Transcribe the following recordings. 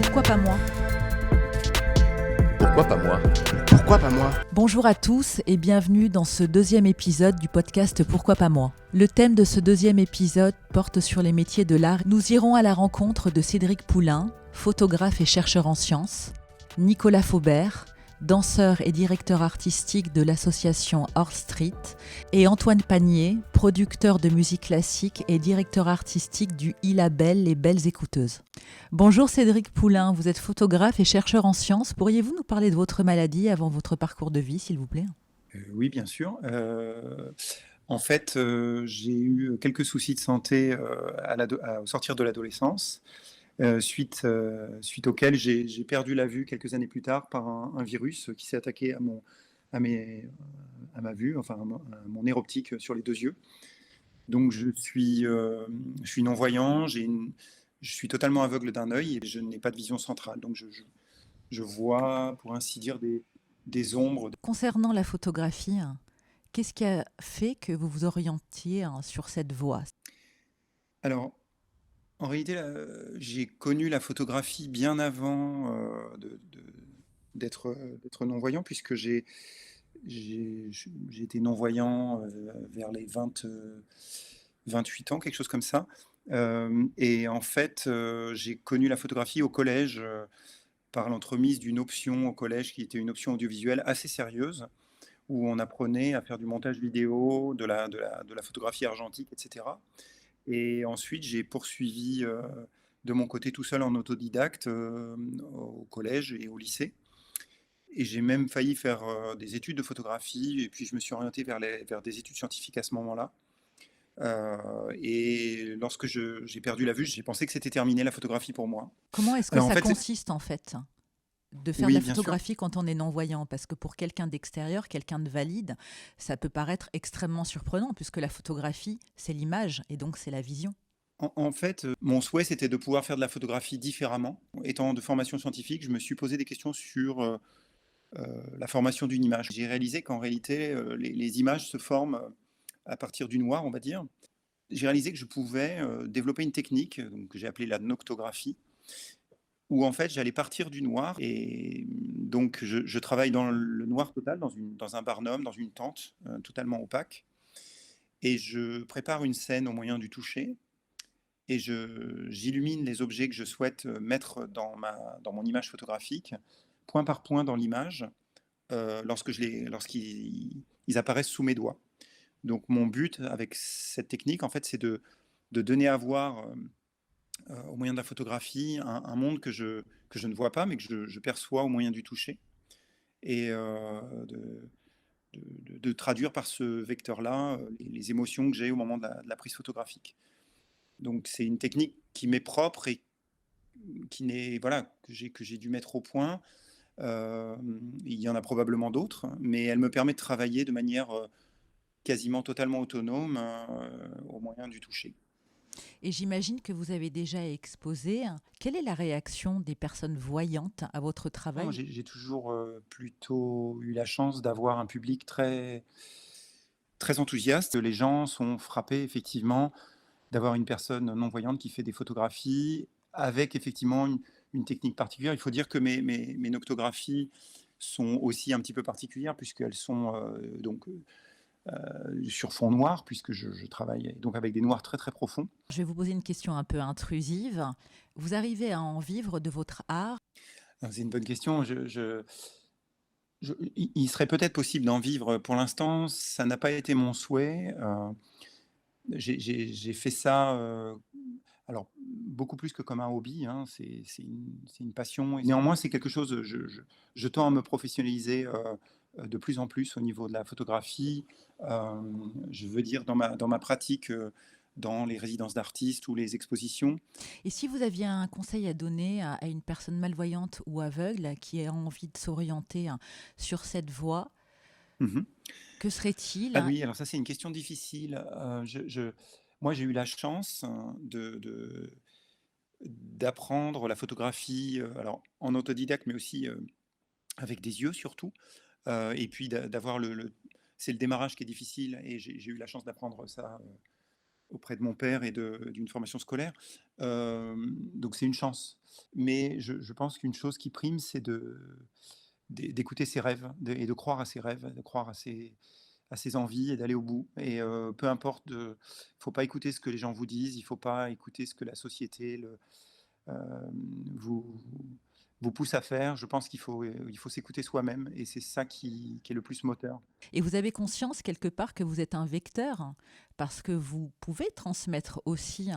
Pourquoi pas moi? Pourquoi pas moi? Pourquoi pas moi? Bonjour à tous et bienvenue dans ce deuxième épisode du podcast Pourquoi pas moi? Le thème de ce deuxième épisode porte sur les métiers de l'art. Nous irons à la rencontre de Cédric Poulain, photographe et chercheur en sciences, Nicolas Faubert, danseur et directeur artistique de l'association Hors Street, et Antoine Panier, producteur de musique classique et directeur artistique du e-label Les Belles Écouteuses. Bonjour Cédric Poulain, vous êtes photographe et chercheur en sciences. Pourriez-vous nous parler de votre maladie avant votre parcours de vie, s'il vous plaît? Oui, bien sûr. En fait, j'ai eu quelques soucis de santé au sortir de l'adolescence, suite auquel j'ai perdu la vue quelques années plus tard par un virus qui s'est attaqué à ma vue, enfin à mon nerf optique sur les deux yeux. Donc je suis non-voyant, je suis totalement aveugle d'un œil et je n'ai pas de vision centrale. Donc je vois, pour ainsi dire, des ombres. Concernant la photographie, qu'est-ce qui a fait que vous vous orientiez sur cette voie? Alors, en réalité, j'ai connu la photographie bien avant d'être non-voyant, puisque j'ai été non-voyant vers les 28 ans, quelque chose comme ça. Et en fait, j'ai connu la photographie au collège par l'entremise d'une option au collège qui était une option audiovisuelle assez sérieuse, où on apprenait à faire du montage vidéo, de la photographie argentique, etc. Et ensuite, j'ai poursuivi de mon côté tout seul en autodidacte au collège et au lycée. Et j'ai même failli faire des études de photographie, et puis je me suis orienté vers des études scientifiques à ce moment-là. Et lorsque j'ai perdu la vue, j'ai pensé que c'était terminé la photographie pour moi. Comment est-ce que Alors en ça fait, consiste en fait de faire de oui, la bien sûr. photographie quand on est non-voyant? Parce que pour quelqu'un d'extérieur, quelqu'un de valide, ça peut paraître extrêmement surprenant puisque la photographie, c'est l'image et donc c'est la vision. En fait, mon souhait, c'était de pouvoir faire de la photographie différemment. Étant de formation scientifique, je me suis posé des questions sur la formation d'une image. J'ai réalisé qu'en réalité, les images se forment à partir du noir, on va dire. J'ai réalisé que je pouvais développer une technique donc, que j'ai appelée la noctographie, où en fait j'allais partir du noir, et donc je travaille dans le noir total, dans un barnum, dans une tente totalement opaque, et je prépare une scène au moyen du toucher, et j'illumine les objets que je souhaite mettre dans mon image photographique, point par point dans l'image, lorsqu'ils apparaissent sous mes doigts. Donc mon but avec cette technique, en fait, c'est de donner à voir au moyen de la photographie un monde que je ne vois pas, mais que je perçois au moyen du toucher, et de traduire par ce vecteur-là les émotions que j'ai au moment de la prise photographique. Donc c'est une technique qui m'est propre et voilà, que j'ai dû mettre au point. Euh, il y en a probablement d'autres, mais elle me permet de travailler de manière quasiment totalement autonome au moyen du toucher. Et j'imagine que vous avez déjà exposé. Quelle est la réaction des personnes voyantes à votre Non, travail? j'ai toujours plutôt eu la chance d'avoir un public très, très enthousiaste. Les gens sont frappés effectivement d'avoir une personne non-voyante qui fait des photographies avec effectivement une technique particulière. Il faut dire que mes noctographies sont aussi un petit peu particulières, puisqu'elles sont sur fond noir, puisque je travaille donc avec des noirs très très profonds. Je vais vous poser une question un peu intrusive. Vous arrivez à en vivre de votre art? C'est une bonne question. Il serait peut-être possible d'en vivre. Pour l'instant, ça n'a pas été mon souhait. J'ai fait ça, alors beaucoup plus que comme un hobby, hein. C'est une passion. Et néanmoins, c'est quelque chose. Je tends à me professionnaliser de plus en plus au niveau de la photographie. Je veux dire dans ma pratique, dans les résidences d'artistes ou les expositions. Et si vous aviez un conseil à donner à une personne malvoyante ou aveugle qui a envie de s'orienter sur cette voie, Mhm. que serait-il? Ah oui, alors ça c'est une question difficile. Moi j'ai eu la chance d'apprendre la photographie, alors en autodidacte, mais aussi avec des yeux surtout. Et puis d'avoir c'est le démarrage qui est difficile, et j'ai eu la chance d'apprendre ça auprès de mon père et d'une formation scolaire. Donc c'est une chance. Mais je pense qu'une chose qui prime, c'est d'écouter ses rêves et de croire à ses rêves, de croire à ses envies et d'aller au bout. Et peu importe, faut pas écouter ce que les gens vous disent, il faut pas écouter ce que la société vous, vous pousse à faire. Je pense il faut s'écouter soi-même et c'est ça qui est le plus moteur. Et vous avez conscience quelque part que vous êtes un vecteur, parce que vous pouvez transmettre aussi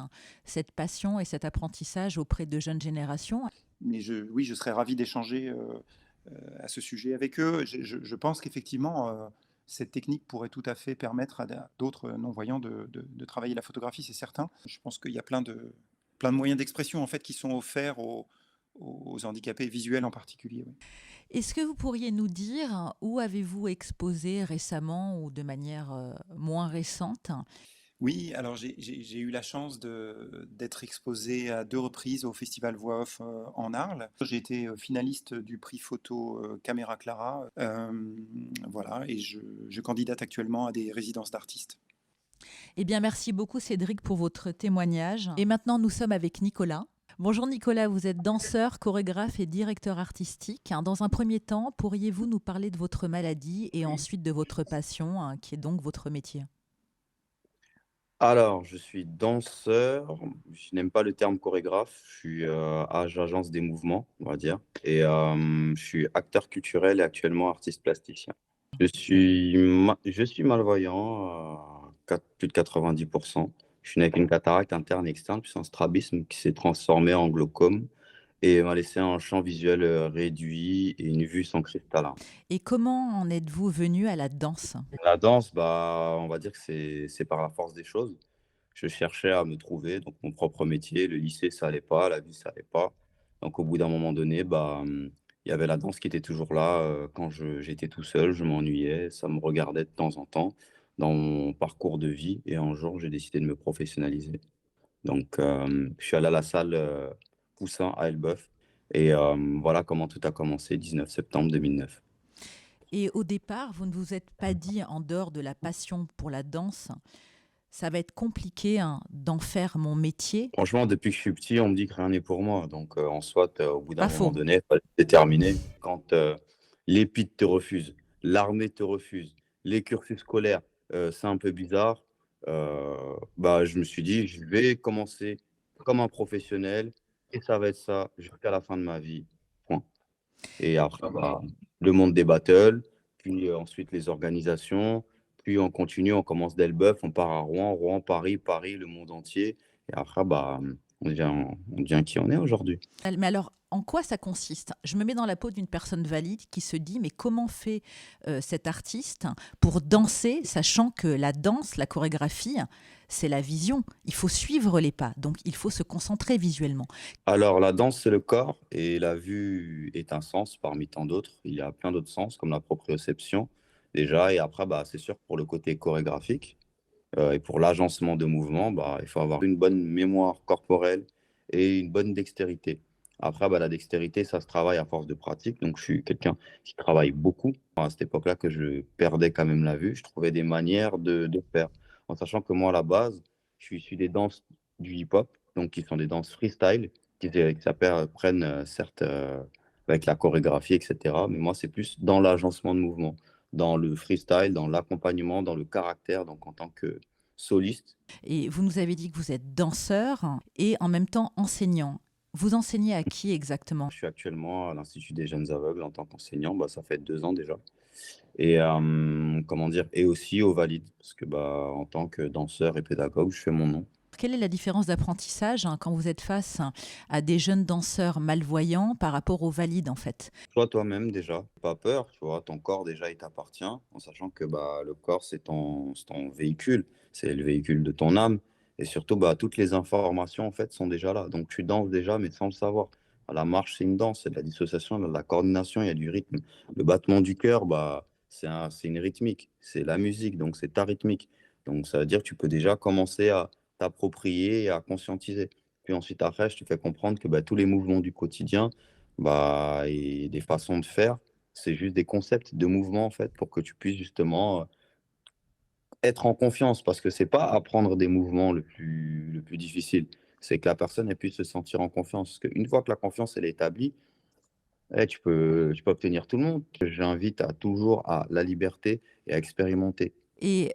cette passion et cet apprentissage auprès de jeunes générations. Mais oui, je serais ravi d'échanger à ce sujet avec eux. Je pense qu'effectivement, cette technique pourrait tout à fait permettre à d'autres non-voyants de travailler la photographie, c'est certain. Je pense qu'il y a plein de moyens d'expression en fait, qui sont offerts aux handicapés visuels en particulier. Oui. Est-ce que vous pourriez nous dire où avez-vous exposé récemment ou de manière moins récente? Oui, alors j'ai eu la chance d'être exposé à 2 reprises au festival Voix Off, en Arles. J'ai été, finaliste du prix photo, Caméra Clara, voilà et je candidate actuellement à des résidences d'artistes. Eh bien, merci beaucoup Cédric pour votre témoignage. Et maintenant, nous sommes avec Nicolas. Bonjour Nicolas, vous êtes danseur, chorégraphe et directeur artistique. Dans un premier temps, pourriez-vous nous parler de votre maladie et ensuite de votre passion, qui est donc votre métier? Alors, je suis danseur. Je n'aime pas le terme chorégraphe. Je suis agence des mouvements, on va dire. Et je suis acteur culturel et actuellement artiste plasticien. Je suis malvoyant à plus de 90%. Je suis né avec une cataracte interne et externe, puis un strabisme qui s'est transformé en glaucome et m'a laissé un champ visuel réduit et une vue sans cristallin. Et comment en êtes-vous venu à la danse? La danse, bah, on va dire que c'est par la force des choses. Je cherchais à me trouver, donc mon propre métier. Le lycée, ça allait pas, la vie, ça allait pas. Donc, au bout d'un moment donné, bah, il y avait la danse qui était toujours là. Quand j'étais tout seul, je m'ennuyais, ça me regardait de temps en temps dans mon parcours de vie. Et un jour, j'ai décidé de me professionnaliser. Donc, je suis allé à la salle Poussin à Elbeuf. Et voilà comment tout a commencé, 19 septembre 2009. Et au départ, vous ne vous êtes pas dit, en dehors de la passion pour la danse, ça va être compliqué d'en faire mon métier? Franchement, depuis que je suis petit, on me dit que rien n'est pour moi. Donc, en soi, au bout d'un Pas moment faux. donné, il faut déterminer. Quand l'EPID te refuse, l'armée te refuse, les cursus scolaires, c'est un peu bizarre. Bah, je me suis dit, je vais commencer comme un professionnel et ça va être ça jusqu'à la fin de ma vie. Point. Et après, bah, le monde des battles, puis ensuite les organisations, puis on continue, on commence d'Elbeuf, on part à Rouen, Rouen, Paris, Paris, le monde entier. Et après, bah, on devient qui on est aujourd'hui. Mais alors, en quoi ça consiste? Je me mets dans la peau d'une personne valide qui se dit, mais comment fait cet artiste pour danser, sachant que la danse, la chorégraphie, c'est la vision. Il faut suivre les pas, donc il faut se concentrer visuellement. Alors, la danse, c'est le corps et la vue est un sens parmi tant d'autres. Il y a plein d'autres sens, comme la proprioception, déjà. Et après, bah, c'est sûr, pour le côté chorégraphique, et pour l'agencement de mouvement, bah, il faut avoir une bonne mémoire corporelle et une bonne dextérité. Après, bah, la dextérité, ça se travaille à force de pratique. Donc, je suis quelqu'un qui travaille beaucoup. À cette époque-là, que je perdais quand même la vue, je trouvais des manières de faire. En sachant que moi, à la base, je suis issu des danses du hip-hop, donc qui sont des danses freestyle, qui s'apprennent certes avec la chorégraphie, etc. Mais moi, c'est plus dans l'agencement de mouvement, dans le freestyle, dans l'accompagnement, dans le caractère, donc en tant que soliste. Et vous nous avez dit que vous êtes danseur et en même temps enseignant. Vous enseignez à qui exactement? Je suis actuellement à l'Institut des jeunes aveugles en tant qu'enseignant, bah, ça fait 2 ans déjà. Et comment dire, et aussi au Valide, parce que bah, en tant que danseur et pédagogue, je fais mon nom. Quelle est la différence d'apprentissage quand vous êtes face à des jeunes danseurs malvoyants par rapport aux valides en fait? Sois toi-même déjà, pas peur, tu vois, ton corps déjà il t'appartient, en sachant que bah, le corps c'est ton véhicule, c'est le véhicule de ton âme, et surtout bah, toutes les informations en fait sont déjà là, donc tu danses déjà mais sans le savoir. La marche c'est une danse, c'est de la dissociation, de la coordination, il y a du rythme. Le battement du cœur, bah, c'est une rythmique, c'est la musique, donc c'est ta rythmique. Donc ça veut dire que tu peux déjà commencer à t'approprier et à conscientiser. Puis ensuite après, je te fais comprendre que bah, tous les mouvements du quotidien, bah, et des façons de faire, c'est juste des concepts de mouvement en fait pour que tu puisses justement être en confiance parce que c'est pas apprendre des mouvements le plus difficile, C'est que la personne elle puisse se sentir en confiance. Parce qu'une fois que la confiance elle est établie, tu peux obtenir tout le monde. J'invite à toujours à la liberté et à expérimenter. Et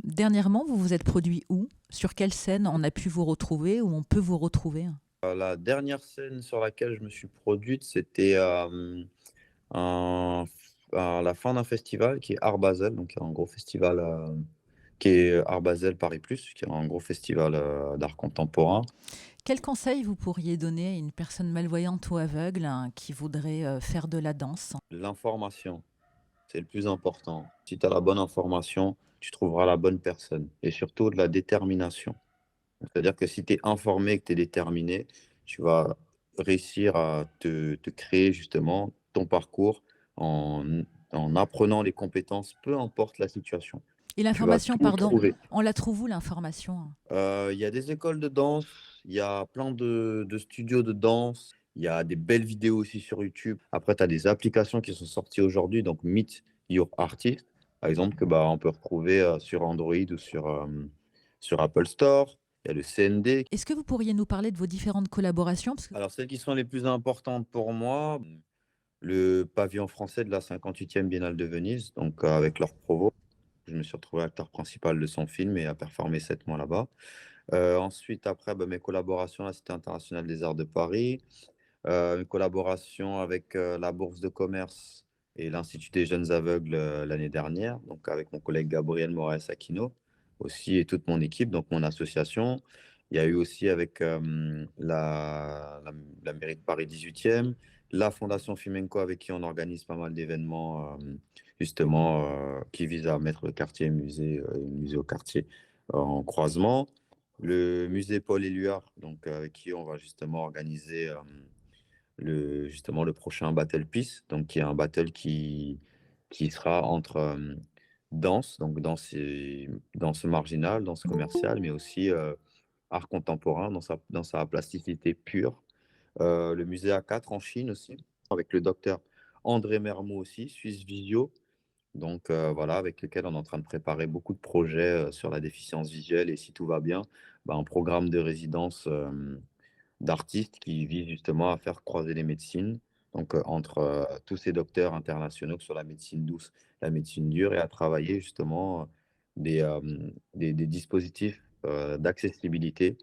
dernièrement, vous vous êtes produit où? Sur quelle scène on a pu vous retrouver ou on peut vous retrouver? La dernière scène sur laquelle je me suis produite, c'était un- à la fin d'un festival qui est Art Basel, donc un gros festival qui est Art Basel Paris Plus, qui est un gros festival d'art contemporain. Quel conseil vous pourriez donner à une personne malvoyante ou aveugle qui voudrait faire de la danse? L'information, c'est le plus important. Si tu as la bonne information, tu trouveras la bonne personne et surtout de la détermination. C'est-à-dire que si tu es informé et que tu es déterminé, tu vas réussir à te créer justement ton parcours en, en apprenant les compétences, peu importe la situation. Et Tu vas l'information, tout pardon, trouver. on la trouve où l'information? Il y a des écoles de danse, il y a plein de studios de danse, il y a des belles vidéos aussi sur YouTube. Après, tu as des applications qui sont sorties aujourd'hui, donc Meet Your Artist, par exemple, que on peut retrouver sur Android ou sur Apple Store. Il y a le CND. Est-ce que vous pourriez nous parler de vos différentes collaborations? Parce que Alors, celles qui sont les plus importantes pour moi, le pavillon français de la 58e Biennale de Venise, donc avec leur provo. Je me suis retrouvé acteur principal de son film et à performer 7 mois là-bas. Ensuite, après, mes collaborations à la Cité internationale des arts de Paris, une collaboration avec la Bourse de commerce et l'Institut des jeunes aveugles l'année dernière, donc avec mon collègue Gabriel Moraes-Aquino aussi et toute mon équipe, donc mon association. Il y a eu aussi avec la mairie de Paris 18e, la Fondation Fimenco avec qui on organise pas mal d'événements justement qui visent à mettre le quartier musée, le musée au quartier en croisement. Le musée Paul Éluard, donc avec qui on va justement organiser justement le prochain Battle Peace, donc qui est un battle qui sera entre danse, donc danse marginale, danse commerciale, mais aussi art contemporain dans sa plasticité pure. Le musée A4 en Chine aussi, avec le docteur André Mermot aussi, Suisse Visio, donc voilà, avec lequel on est en train de préparer beaucoup de projets sur la déficience visuelle et si tout va bien, un programme de résidence d'artistes qui visent justement à faire croiser les médecines, donc entre tous ces docteurs internationaux sur la médecine douce, la médecine dure, et à travailler justement des dispositifs d'accessibilité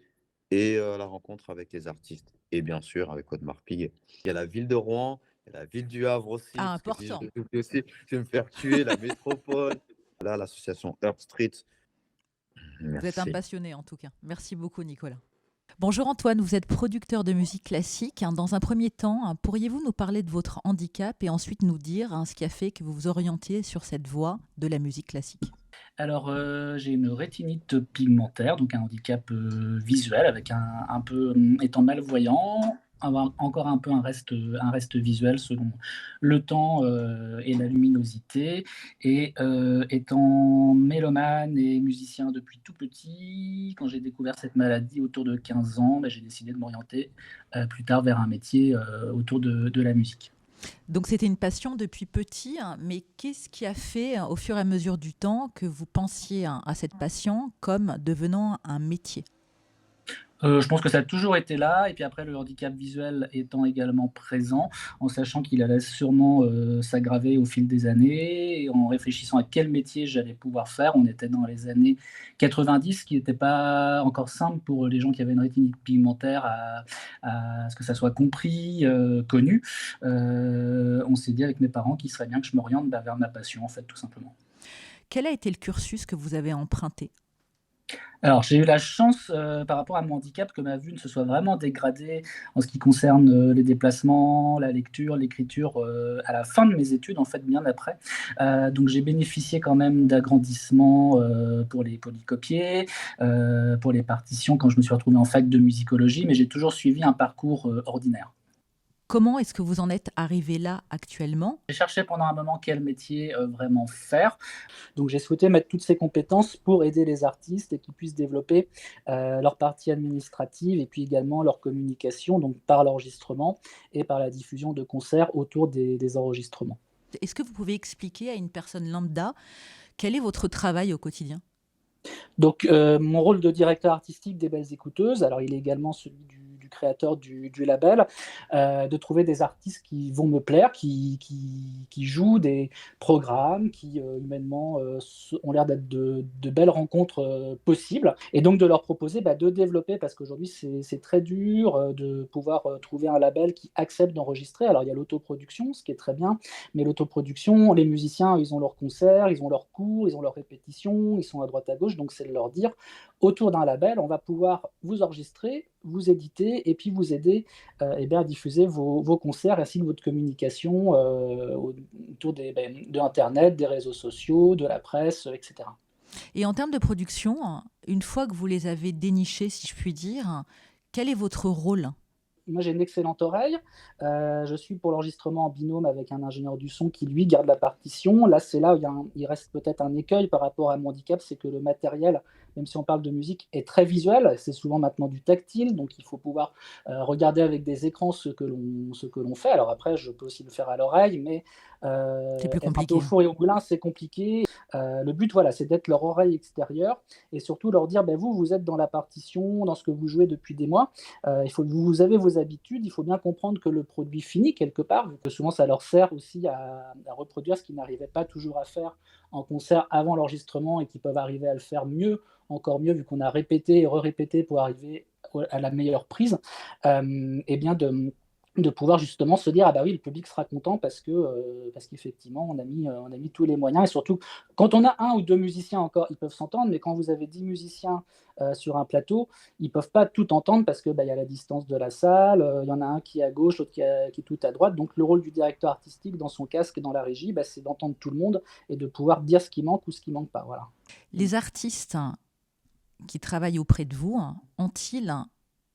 et la rencontre avec les artistes. Et bien sûr, avec Audemars Piguet. Il y a la ville de Rouen, il y a la ville du Havre aussi, ah, parce que si je important. l'oublie aussi, je vais me faire tuer, la métropole. Là, l'association Earth Street. Vous êtes un Merci. passionné en tout cas. Merci beaucoup Nicolas. Bonjour Antoine, vous êtes producteur de musique classique. Dans un premier temps, pourriez-vous nous parler de votre handicap et ensuite nous dire ce qui a fait que vous vous orientiez sur cette voie de la musique classique? Alors, j'ai une rétinite pigmentaire, donc un handicap, visuel avec un peu, étant malvoyant, avoir encore un peu un reste visuel selon le temps, et la luminosité et étant mélomane et musicien depuis tout petit, quand j'ai découvert cette maladie autour de 15 ans, j'ai décidé de m'orienter, plus tard vers un métier, autour de la musique. Donc c'était une passion depuis petit, mais qu'est-ce qui a fait au fur et à mesure du temps que vous pensiez à cette passion comme devenant un métier? Je pense que ça a toujours été là et puis après le handicap visuel étant également présent, en sachant qu'il allait sûrement, s'aggraver au fil des années et en réfléchissant à quel métier j'allais pouvoir faire. On était dans les années 90, qui n'était pas encore simple pour les gens qui avaient une rétinite pigmentaire à ce que ça soit compris, connu. On s'est dit avec mes parents qu'il serait bien que je m'oriente, vers ma passion en fait, tout simplement. Quel a été le cursus que vous avez emprunté? Alors, j'ai eu la chance, par rapport à mon handicap, que ma vue ne se soit vraiment dégradée en ce qui concerne, les déplacements, la lecture, l'écriture, à la fin de mes études, en fait, bien après. Donc j'ai bénéficié quand même d'agrandissements, pour les polycopiés, pour les partitions quand je me suis retrouvé en fac de musicologie, mais j'ai toujours suivi un parcours, ordinaire. Comment est-ce que vous en êtes arrivé là actuellement? J'ai cherché pendant un moment quel métier, vraiment faire. Donc j'ai souhaité mettre toutes ces compétences pour aider les artistes et qu'ils puissent développer leur partie administrative et puis également leur communication, donc par l'enregistrement et par la diffusion de concerts autour des enregistrements. Est-ce que vous pouvez expliquer à une personne lambda quel est votre travail au quotidien? Donc, mon rôle de directeur artistique des Belles Écouteuses, alors il est également celui du créateur du label, de trouver des artistes qui vont me plaire, qui jouent des programmes, qui humainement ont l'air d'être de belles rencontres possibles, et donc de leur proposer de développer, parce qu'aujourd'hui c'est très dur de pouvoir trouver un label qui accepte d'enregistrer. Alors il y a l'autoproduction, ce qui est très bien, mais l'autoproduction, les musiciens, ils ont leurs concerts, ils ont leurs cours, ils ont leurs répétitions, ils sont à droite à gauche, donc c'est de leur dire, autour d'un label, on va pouvoir vous enregistrer, vous éditer et puis vous aider à diffuser vos concerts ainsi que votre communication autour de Internet, des réseaux sociaux, de la presse, etc. Et en termes de production, une fois que vous les avez dénichés, si je puis dire, quel est votre rôle ? Moi, j'ai une excellente oreille. Je suis pour l'enregistrement en binôme avec un ingénieur du son qui, lui, garde la partition. Là, c'est là où il reste peut-être un écueil par rapport à mon handicap, c'est que le matériel, même si on parle de musique, est très visuel. C'est souvent maintenant du tactile, donc il faut pouvoir regarder avec des écrans ce que l'on fait. Alors après, je peux aussi le faire à l'oreille, mais c'est plus être un peu compliqué. au four et au moulin, c'est compliqué. Le but, voilà, c'est d'être leur oreille extérieure et surtout leur dire, vous êtes dans la partition, dans ce que vous jouez depuis des mois. Vous avez vos habitudes, il faut bien comprendre que le produit finit quelque part, vu que souvent ça leur sert aussi à reproduire ce qu'ils n'arrivaient pas toujours à faire en concert avant l'enregistrement et qui peuvent arriver à le faire mieux, encore mieux, vu qu'on a répété et re-répété pour arriver à la meilleure prise, de pouvoir justement se dire oui, le public sera content parce qu'effectivement on a mis tous les moyens, et surtout quand on a un ou deux musiciens encore, ils peuvent s'entendre, mais quand vous avez 10 musiciens sur un plateau, ils peuvent pas tout entendre parce que y a la distance de la salle, il y en a un qui est à gauche, l'autre qui est tout à droite, donc le rôle du directeur artistique dans son casque et dans la régie, c'est d'entendre tout le monde et de pouvoir dire ce qui manque ou ce qui manque pas. Voilà. Les artistes qui travaillent auprès de vous ont-ils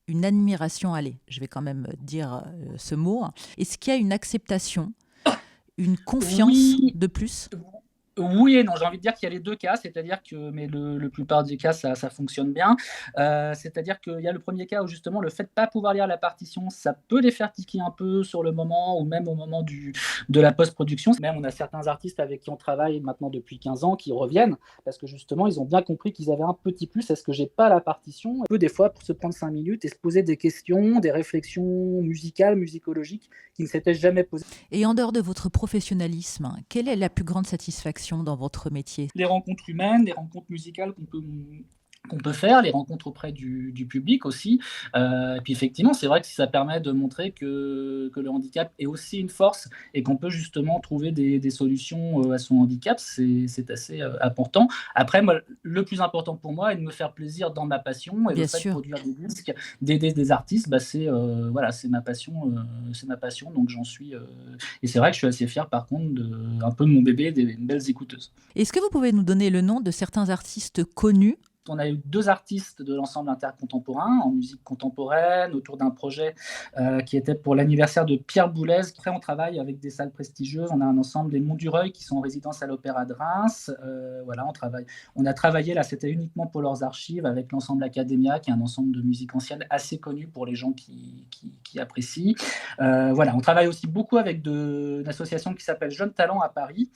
une admiration, allez, je vais quand même dire ce mot. Est-ce qu'il y a une acceptation, une confiance de plus ? Oui et non, j'ai envie de dire qu'il y a les deux cas, c'est-à-dire que, mais le plupart des cas, ça fonctionne bien. C'est-à-dire qu'il y a le premier cas où justement le fait de ne pas pouvoir lire la partition, ça peut les faire tiquer un peu sur le moment ou même au moment de la post-production. Même on a certains artistes avec qui on travaille maintenant depuis 15 ans qui reviennent parce que justement ils ont bien compris qu'ils avaient un petit plus. Est-ce que j'ai pas la partition ? On peut des fois pour se prendre 5 minutes et se poser des questions, des réflexions musicales, musicologiques qui ne s'étaient jamais posées. Et en dehors de votre professionnalisme, quelle est la plus grande satisfaction dans votre métier ? Les rencontres humaines, les rencontres musicales qu'on peut faire, les rencontres auprès du public aussi. Et puis effectivement, c'est vrai que ça permet de montrer que le handicap est aussi une force et qu'on peut justement trouver des solutions à son handicap, c'est assez important. Après, moi, le plus important pour moi est de me faire plaisir dans ma passion, et Bien le fait sûr. de produire des disques, d'aider des artistes, c'est ma passion, donc j'en suis... Et c'est vrai que je suis assez fier par contre un peu de mon bébé, des Belles Écouteuses. Est-ce que vous pouvez nous donner le nom de certains artistes connus ? On a eu 2 artistes de l'ensemble intercontemporain en musique contemporaine autour d'un projet qui était pour l'anniversaire de Pierre Boulez. Après, on travaille avec des salles prestigieuses. On a un ensemble des Monts du Reuil qui sont en résidence à l'Opéra de Reims. On a travaillé, là, c'était uniquement pour leurs archives avec l'ensemble Academia, qui est un ensemble de musique ancienne assez connu pour les gens qui apprécient. On travaille aussi beaucoup avec une association qui s'appelle Jeunes Talents à Paris,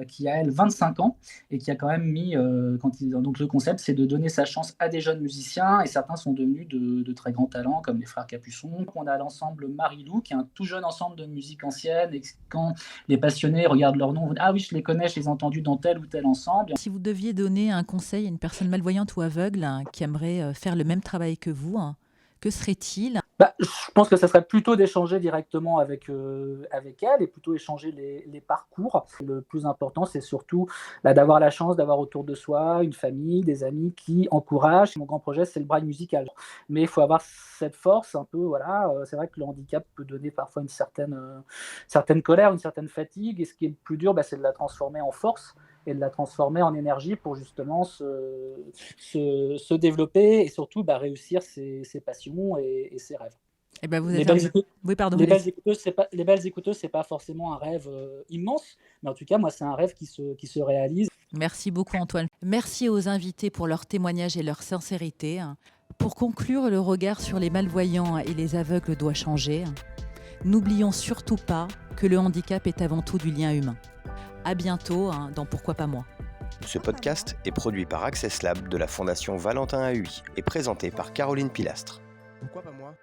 qui a, elle, 25 ans et qui a quand même mis, donc le concept, c'est de donner sa chance à des jeunes musiciens, et certains sont devenus de très grands talents comme les frères Capuçon. On a l'ensemble Marilou qui est un tout jeune ensemble de musique ancienne, et quand les passionnés regardent leur nom, ah oui, je les connais, je les ai entendus dans tel ou tel ensemble. Si vous deviez donner un conseil à une personne malvoyante ou aveugle qui aimerait faire le même travail que vous, que serait-il ? Je pense que ça serait plutôt d'échanger directement avec elle et plutôt échanger les parcours. Le plus important, c'est surtout d'avoir la chance d'avoir autour de soi une famille, des amis qui encouragent. Mon grand projet, c'est le braille musical. Mais il faut avoir cette force un peu, c'est vrai que le handicap peut donner parfois une certaine colère, une certaine fatigue, et ce qui est le plus dur, c'est de la transformer en force et de la transformer en énergie pour justement se développer et surtout réussir ses passions et ses rêves. Eh ben vous Les êtes Les Belles Écouteuses, c'est pas forcément un rêve immense, mais en tout cas, moi, c'est un rêve qui se réalise. Merci beaucoup, Antoine. Merci aux invités pour leur témoignage et leur sincérité. Pour conclure, le regard sur les malvoyants et les aveugles doit changer. N'oublions surtout pas que le handicap est avant tout du lien humain. À bientôt dans Pourquoi pas moi. Ce podcast est produit par Access Lab de la Fondation Valentin AUI et présenté par Caroline Pilastre. Pourquoi pas moi ?